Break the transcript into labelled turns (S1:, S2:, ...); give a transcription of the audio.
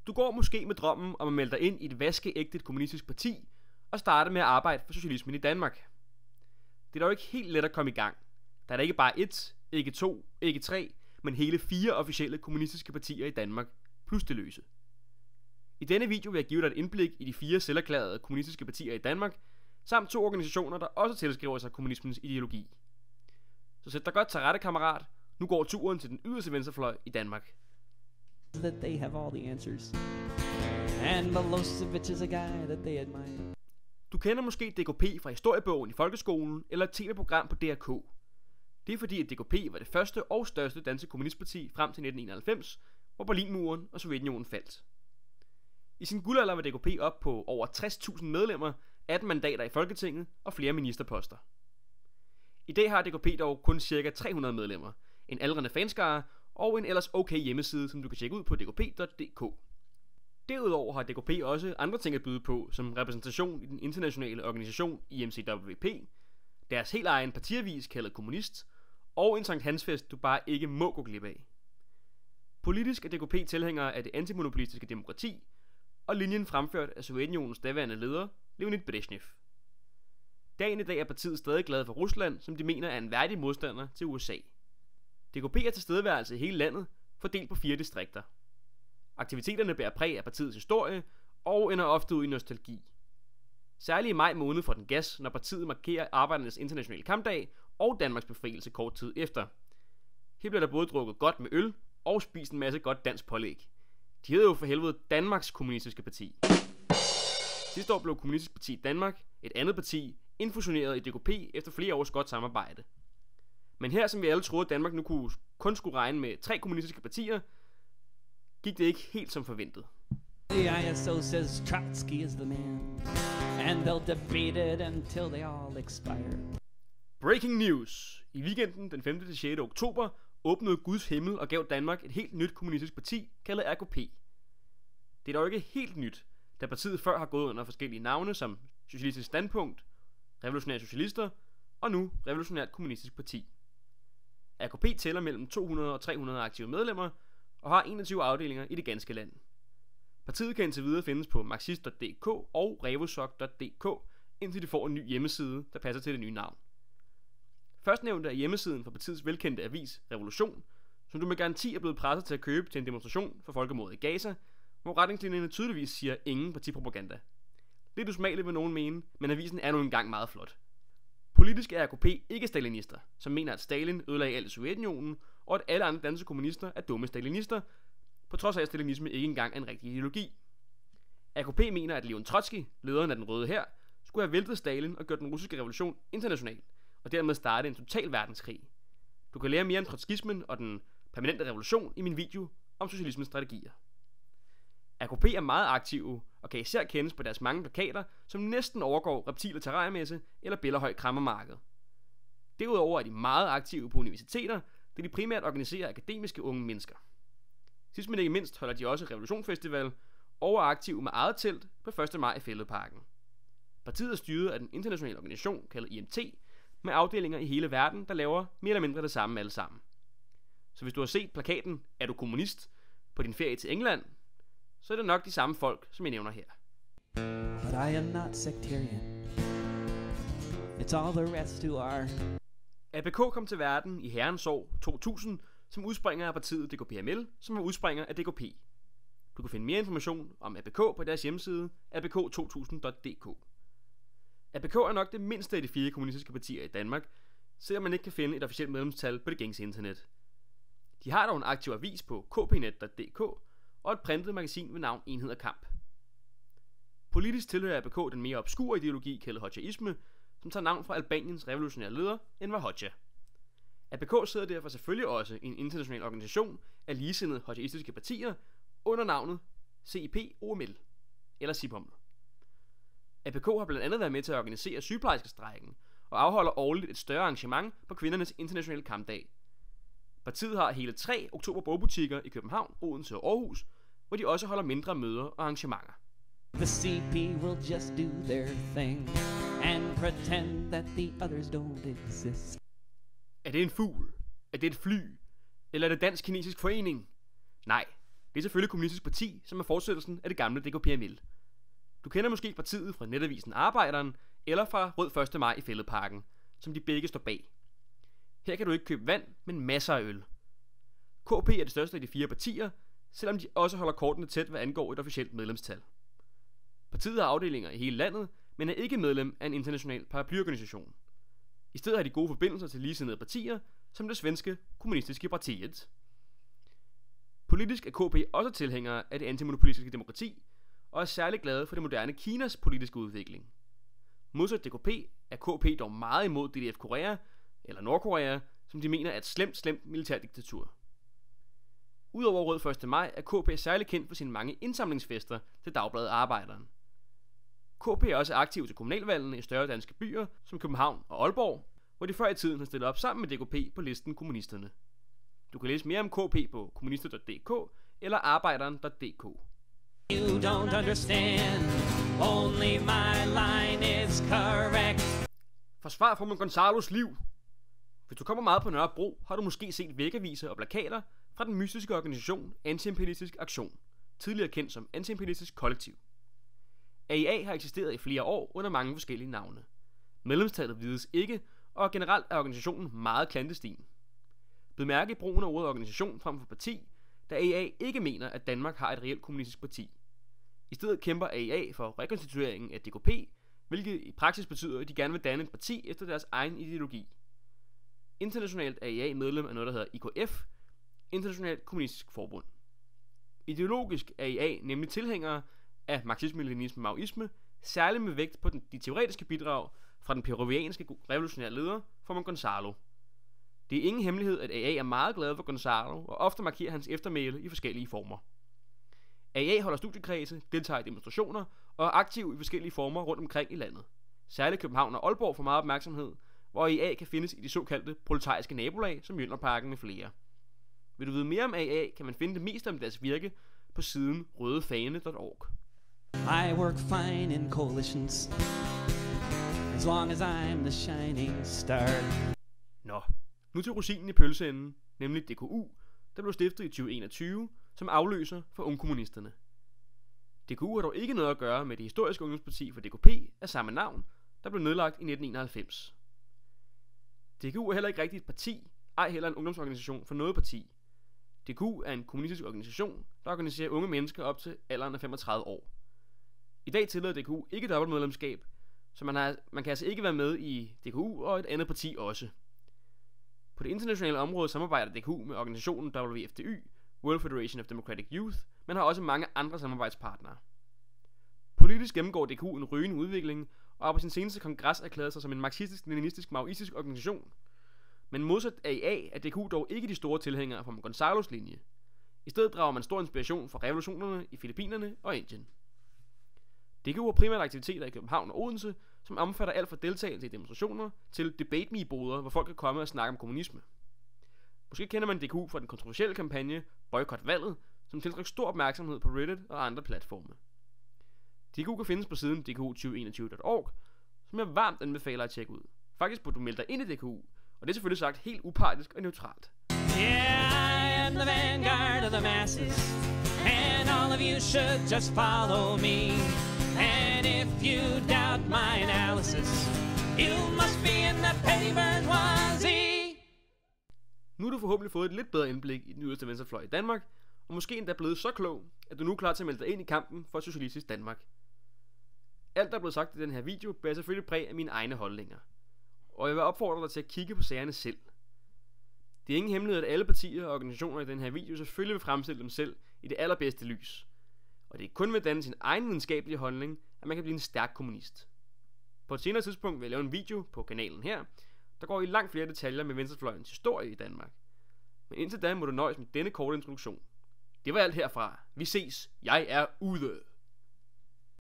S1: Du går måske med drømmen om at melde dig ind i et vaskeægte kommunistisk parti og starte med at arbejde for socialismen i Danmark. Det er dog ikke helt let at komme i gang. Der er der ikke bare et, ikke to, ikke tre, men hele 4 officielle kommunistiske partier i Danmark, plus det løse. I denne video vil jeg give dig et indblik i de 4 selverklærede kommunistiske partier i Danmark, samt 2 organisationer, der også tilskriver sig kommunismens ideologi. Så sæt dig godt til rette, kammerat. Nu går turen til den yderste venstrefløj i Danmark.
S2: That they have all the answers. And Milosevic is a guy that they admire.
S1: Du kender måske DKP fra historiebogen i folkeskolen eller et tv-program på DRK. Det er fordi, at DKP var det første og største danske kommunistparti frem til 1991, hvor Berlinmuren og Sovjetunionen faldt. I sin guldalder var DKP op på over 60.000 medlemmer, 18 mandater i Folketinget og flere ministerposter. I dag har DKP dog kun ca. 300 medlemmer, en aldrende fanskare og en ellers okay hjemmeside, som du kan tjekke ud på dkp.dk. Derudover har DKP også andre ting at byde på, som repræsentation i den internationale organisation IMCWP, deres helt egen partiavis kaldet Kommunist, og en Sankt Hansfest, du bare ikke må gå glip af. Politisk er DKP tilhængere af det antimonopolistiske demokrati, og linjen fremført af Sovjetunionens daværende leder, Leonid Brezhnev. Dagen i dag er partiet stadig glad for Rusland, som de mener er en værdig modstander til USA. DKP er tilstedeværelse i hele landet, fordelt på 4 distrikter. Aktiviteterne bærer præg af partiets historie og ender ofte ud i nostalgi. Særligt i maj måned får den gas, når partiet markerer Arbejdernes Internationale Kampdag og Danmarks befrielse kort tid efter. Her bliver der både drukket godt med øl og spist en masse godt dansk pålæg. De hedder jo for helvede Danmarks Kommunistiske Parti. Sidste år blev Kommunistisk Parti Danmark, et andet parti, infusioneret i DKP efter flere års godt samarbejde. Men her, som vi alle troede, at Danmark nu kun skulle regne med 3 kommunistiske partier, gik det ikke helt som forventet.
S2: The ISO says Trotsky is the man, and they'll debate it until they all expire.
S1: Breaking news! I weekenden den 5. til 6. oktober åbnede Guds himmel og gav Danmark et helt nyt kommunistisk parti, kaldet RKP. Det er dog ikke helt nyt, da partiet før har gået under forskellige navne som Socialistisk Standpunkt, Revolutionære Socialister og nu Revolutionært Kommunistisk Parti. RKP tæller mellem 200 og 300 aktive medlemmer og har 21 afdelinger i det ganske land. Partiet kan indtil videre findes på marxist.dk og revosok.dk, indtil de får en ny hjemmeside, der passer til det nye navn. Førstnævnte er hjemmesiden for partiets velkendte avis Revolution, som du med garanti er blevet presset til at købe til en demonstration for folkemordet i Gaza, hvor retningslinjerne tydeligvis siger ingen partipropaganda. Lidt usmageligt vil nogen mene, men avisen er nu engang meget flot. Politisk er RKP ikke stalinister, som mener at Stalin ødelagde alt i Sovjetunionen, og at alle andre danske kommunister er dumme stalinister, på trods af at stalinisme ikke engang er en rigtig ideologi. RKP mener, at Leon Trotsky, lederen af den røde hær, skulle have væltet Stalin og gjort den russiske revolution international, og dermed starte en total verdenskrig. Du kan lære mere om trotskismen og den permanente revolution i min video om socialismens strategier. RKP er meget aktive og kan især kendes på deres mange plakater, som næsten overgår reptiler terrariemesse eller Bellahøj Krammermarked. Derudover er de meget aktive på universiteter, da de primært organiserer akademiske unge mennesker. Sidst men ikke mindst holder de også Revolutionsfestival og er aktive med eget telt på 1. maj i Fælledparken. Partiet er styret af den internationale organisation kaldet IMT, med afdelinger i hele verden, der laver mere eller mindre det samme alle sammen. Så hvis du har set plakaten "Er du kommunist?" på din ferie til England, så er det nok de samme folk, som jeg nævner her.
S2: But I am not sectarian. It's all the rest who are.
S1: ABK kom til verden i herrens år 2000 som udspringer af partiet DKPML, som er udspringer af DKP. Du kan finde mere information om ABK på deres hjemmeside abk2000.dk. ABK er nok det mindste af de 4 kommunistiske partier i Danmark, selvom man ikke kan finde et officielt medlemstal på det gængse internet. De har dog en aktiv avis på kpnet.dk og et printet magasin ved navn Enhed og Kamp. Politisk tilhører ABK den mere obskure ideologi kaldet hoxhaisme, som tager navn fra Albaniens revolutionære leder Enver Hoxha. ABK sidder derfor selvfølgelig også i en international organisation af ligesindede hoxhaistiske partier under navnet CIP-OML eller CIPOML. ABK har blandt andet været med til at organisere sygeplejerskestrejken og afholder årligt et større arrangement på kvindernes internationale kampdag. Partiet har hele 3 oktober-bogbutikker i København, Odense og Aarhus, hvor de også holder mindre møder og arrangementer.
S2: The CP will just do their thing and pretend that the others don't exist.
S1: Er det en fugl? Er det et fly? Eller er det Dansk Kinesisk Forening? Nej, Det er selvfølgelig Kommunistisk Parti, som er fortsættelsen af det gamle DKPML. Du kender måske partiet fra netavisen Arbejderen, eller fra Rød 1. maj i Fælledparken, som de begge står bag. Her kan du ikke købe vand, men masser af øl. KP er det største af de 4 partier, selvom de også holder kortene tæt, hvad angår et officielt medlemstal. Partiet har afdelinger i hele landet, men er ikke medlem af en international paraplyorganisation. I stedet har de gode forbindelser til ligesindede partier, som det svenske Kommunistiske Partiet. Politisk er KP også tilhængere af det antimonopolistiske demokrati, og er særlig glade for det moderne Kinas politiske udvikling. Modsat DKP er KP dog meget imod DDF Korea, eller Nordkorea, som de mener er et slemt militærdiktatur. Udover Rød 1. maj er KP særlig kendt for sine mange indsamlingsfester til Dagbladet Arbejderen. KP er også aktiv til kommunalvalgene i større danske byer som København og Aalborg, hvor de før i tiden har stillet op sammen med DKP på listen Kommunisterne. Du kan læse mere om KP på kommunister.dk eller arbejderen.dk.
S2: You don't understand. Only my line is correct.
S1: Forsvar Formand Gonzalos liv. Hvis du kommer meget på Nørrebro, har du måske set væggeaviser og plakater fra den mystiske organisation Antiimperialistisk Aktion, tidligere kendt som Antiimperialistisk Kollektiv. AIA har eksisteret i flere år under mange forskellige navne. Medlemstallet vides ikke, og generelt er organisationen meget klandestin. Bemærk i brugen af ordet organisation frem for parti, da AIA ikke mener, at Danmark har et reelt kommunistisk parti. I stedet kæmper AIA for rekonstitueringen af DKP, hvilket i praksis betyder, at de gerne vil danne et parti efter deres egen ideologi. Internationalt er AIA medlem af noget, der hedder IKF, Internationalt Kommunistisk Forbund. Ideologisk er AIA nemlig tilhængere af marxisme-leninisme-maoisme, særligt med vægt på de teoretiske bidrag fra den peruvianske revolutionære leder, Formand Gonzalo. Det er ingen hemmelighed, at AA er meget glad for Gonzalo, og ofte markerer hans eftermæle i forskellige former. AA holder studiekredse, deltager i demonstrationer og er aktiv i forskellige former rundt omkring i landet. Særligt København og Aalborg får meget opmærksomhed, hvor AA kan findes i de såkaldte proletariske nabolag, som Mjølnerparken med flere. Vil du vide mere om AA, kan man finde det meste om deres virke på siden rødefane.org.
S2: I work fine in coalitions, as long as I'm the shining star.
S1: Nå, nu til rosinen i pølseenden, nemlig DKU, der blev stiftet i 2021 som afløser for ungkommunisterne. DKU har dog ikke noget at gøre med det historiske ungdomsparti for DKP af samme navn, der blev nedlagt i 1991. DKU er heller ikke rigtigt et parti, ej heller en ungdomsorganisation for noget parti. DKU er en kommunistisk organisation, der organiserer unge mennesker op til alderen af 35 år. I dag tillader DKU ikke dobbeltmedlemskab, så man kan altså ikke være med i DKU og et andet parti også. På det internationale område samarbejder DKU med organisationen WFDY, World Federation of Democratic Youth, men har også mange andre samarbejdspartnere. Politisk gennemgår DKU en rygende udvikling, og har på sin seneste kongres erklæret sig som en marxistisk-leninistisk-maoistisk organisation. Men modsat AA er DKU dog ikke de store tilhængere fra Gonzalos linje. I stedet drager man stor inspiration fra revolutionerne i Filippinerne og Indien. DKU har primært aktiviteter i København og Odense, som omfatter alt fra deltagelse i demonstrationer til debate me-boder, hvor folk kan komme og snakke om kommunisme. Måske kender man DKU fra den kontroversielle kampagne Boykot Valget, som tiltrækker stor opmærksomhed på Reddit og andre platforme. DKU kan findes på siden dku2021.org, som jeg varmt anbefaler at tjekke ud. Faktisk burde du melde dig ind i DKU, og det er selvfølgelig sagt helt upartisk og neutralt.
S2: Yeah, I am the vanguard of the masses, and all of you should just follow me. And if you doubt my analysis, you must be in the petty bourgeoisie.
S1: Nu har du forhåbentlig fået et lidt bedre indblik i den yderste venstrefløj i Danmark, og måske endda blevet så klog, at du nu er klar til at melde dig ind i kampen for Socialistisk Danmark. Alt, der er blevet sagt i den her video, bærer selvfølgelig præg af mine egne holdninger. Og jeg vil opfordre dig til at kigge på sagerne selv. Det er ingen hemmelighed, at alle partier og organisationer i den her video selvfølgelig vil fremstille dem selv i det allerbedste lys. Og det er kun ved at danne sin egen videnskabelige holdning, at man kan blive en stærk kommunist. På et senere tidspunkt vil jeg lave en video på kanalen her, der går i langt flere detaljer med venstrefløjens historie i Danmark. Men indtil da må du nøjes med denne korte introduktion. Det var alt herfra. Vi ses. Jeg er ude.